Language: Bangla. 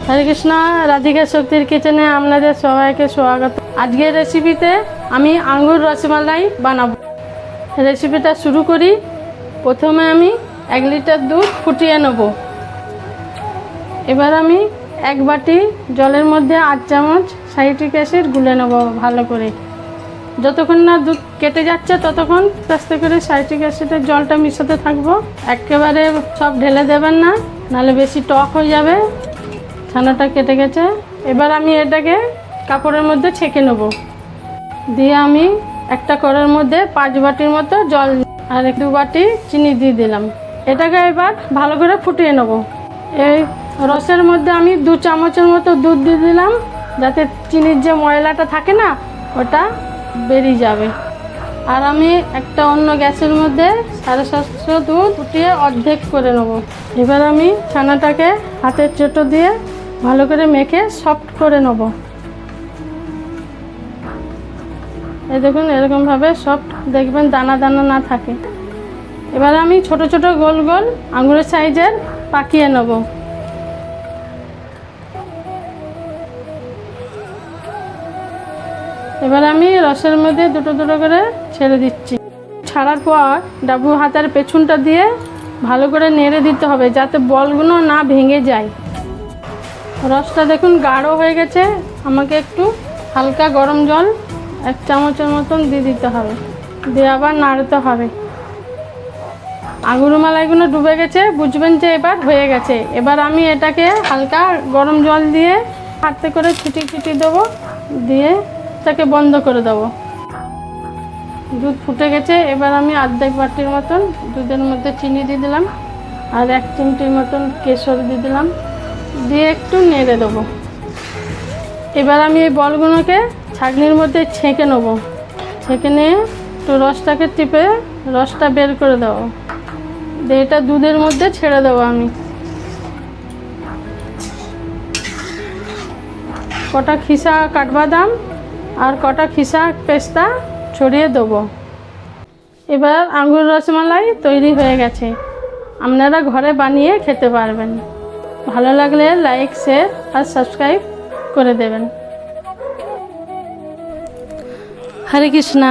হরে কৃষ্ণ, রাধিকা শক্তির কিচেনে আপনাদের সবাইকে স্বাগত। আজকের রেসিপিতে আমি আঙ্গুর রসমালাই বানাবো। রেসিপিটা শুরু করি। প্রথমে আমি 1 লিটার দুধ ফুটিয়ে নেব। এবার আমি 1 বাটি জলের মধ্যে 8 চামচ সাইট্রিক অ্যাসিড গুলে নেব ভালো করে। যতক্ষণ না দুধ কেটে যাচ্ছে ততক্ষণ আস্তে করে সাইট্রিক অ্যাসিডের জলটা মিশাতে থাকবো। একেবারে সব ঢেলে দেবেন না, নাহলে বেশি টক হয়ে যাবে। ছানাটা কেটে গেছে। এবার আমি এটাকে কাপড়ের মধ্যে ছেঁকে নেব। দিয়ে আমি একটা কড়াইয়ের মধ্যে 5 বাটির মতো জল আর 2 বাটি চিনি দিয়ে দিলাম। এটাকে এবার ভালো করে ফুটিয়ে নেব। এই রসের মধ্যে আমি 2 চামচের মতো দুধ দিয়ে দিলাম, যাতে চিনির যে ময়লাটা থাকে না ওটা বেরিয়ে যাবে। আর আমি একটা অন্য গ্যাসের মধ্যে 750 দুধ ফুটিয়ে অর্ধেক করে নেব। এবার আমি ছানাটাকে হাতের চোটো দিয়ে ভালো করে মেখে সফট করে নেব। এই দেখুন, এরকমভাবে সফট, দেখবেন দানা দানা না থাকে। এবার আমি ছোট ছোট গোল গোল আঙুরের সাইজের পাকিয়ে নেব। এবার আমি রসের মধ্যে দুটো দুটো করে ছেড়ে দিচ্ছি। ছাড়ার পর ডাবু হাতের পেছনটা দিয়ে ভালো করে নেড়ে দিতে হবে, যাতে বলগুলো না ভেঙে যায়। রসটা দেখুন গাঢ় হয়ে গেছে। আমাকে একটু হালকা গরম জল 1 চামচের মতন দিয়ে দিতে হবে, দিয়ে আবার নাড়তে হবে। আঙুর মালাইগুলো ডুবে গেছে, বুঝবেন যে এবার হয়ে গেছে। এবার আমি এটাকে হালকা গরম জল দিয়ে হাতে করে ছিটি দেবো, দিয়ে এটাকে বন্ধ করে দেবো। দুধ ফুটে গেছে। এবার আমি অর্ধেক বাটির মতন দুধের মধ্যে চিনি দিয়ে দিলাম, আর 1 চিমটির মতন কেশর দিয়ে দিলাম, দিয়ে একটু নেড়ে দেবো। এবার আমি এই বলগুলোকে ছাঁকনির মধ্যে ছেঁকে নেবো। ছেঁকে নিয়ে একটু রসটাকে টিপে রসটা বের করে দেবো, দিয়ে এটা দুধের মধ্যে ছেড়ে দেবো। আমি কটা খিসা কাঠবাদাম আর কটা খিসা পেস্তা ছড়িয়ে দেবো। এবার আঙ্গুর রসমালাই তৈরি হয়ে গেছে। আপনারা ঘরে বানিয়ে খেতে পারবেন। ভালো লাগলে লাইক, শেয়ার আর সাবস্ক্রাইব করে দেবেন। হরে কৃষ্ণ।